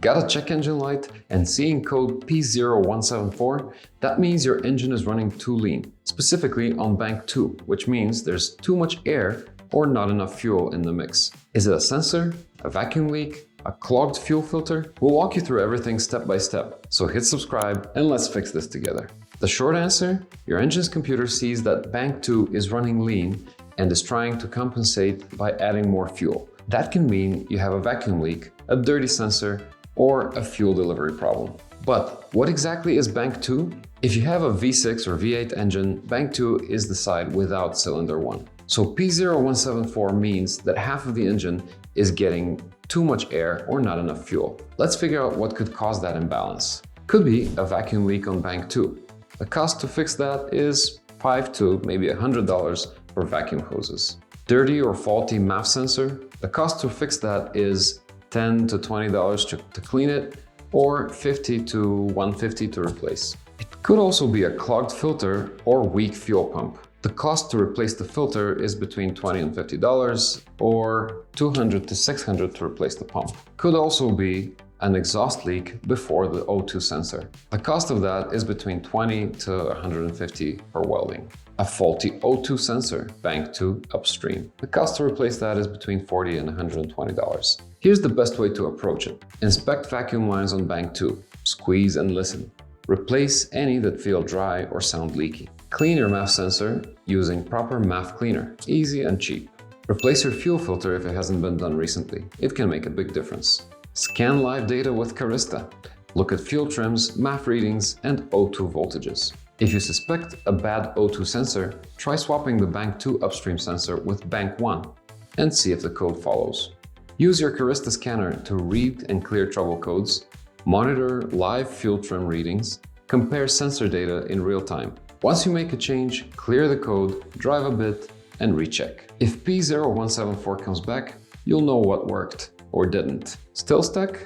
Got a check engine light and seeing code P0174? That means your engine is running too lean, specifically on bank 2, which means there's too much air or not enough fuel in the mix. Is it a sensor, a vacuum leak, a clogged fuel filter? We'll walk you through everything step by step, so hit subscribe and let's fix this together. The short answer, your engine's computer sees that bank 2 is running lean and is trying to compensate by adding more fuel. That can mean you have a vacuum leak, a dirty sensor, or a fuel delivery problem. But what exactly is bank 2? If you have a V6 or V8 engine, bank 2 is the side without cylinder 1. So P0174 means that half of the engine is getting too much air or not enough fuel. Let's figure out what could cause that imbalance. Could be a vacuum leak on bank 2. The cost to fix that is $5 to maybe $100 for vacuum hoses. Dirty or faulty MAF sensor, the cost to fix that is $10 to $20 to clean it, or $50 to $150 to replace. It could also be a clogged filter or weak fuel pump. The cost to replace the filter is between $20 and $50, or $200 to $600 to replace the pump. Could also be an exhaust leak before the O2 sensor. The cost of that is between $20 to $150 for welding. A faulty O2 sensor, bank 2 upstream. The cost to replace that is between $40 and $120. Here's the best way to approach it. Inspect vacuum lines on bank 2. Squeeze and listen. Replace any that feel dry or sound leaky. Clean your MAF sensor using proper MAF cleaner. Easy and cheap. Replace your fuel filter if it hasn't been done recently. It can make a big difference. Scan live data with Carista. Look at fuel trims, MAF readings, and O2 voltages. If you suspect a bad O2 sensor, try swapping the bank 2 upstream sensor with bank 1 and see if the code follows. Use your Carista scanner to read and clear trouble codes, monitor live fuel trim readings, compare sensor data in real time. Once you make a change, clear the code, drive a bit, and recheck. If P0174 comes back, you'll know what worked or didn't. Still stuck?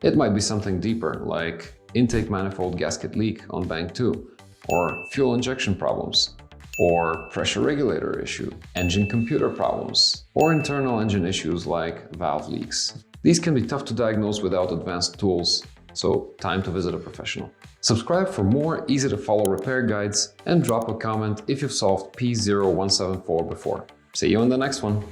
It might be something deeper, like intake manifold gasket leak on bank 2, or fuel injection problems, or pressure regulator issue, engine computer problems, or internal engine issues like valve leaks. These can be tough to diagnose without advanced tools, so time to visit a professional. Subscribe for more easy-to-follow repair guides and drop a comment if you've solved P0174 before. See you in the next one!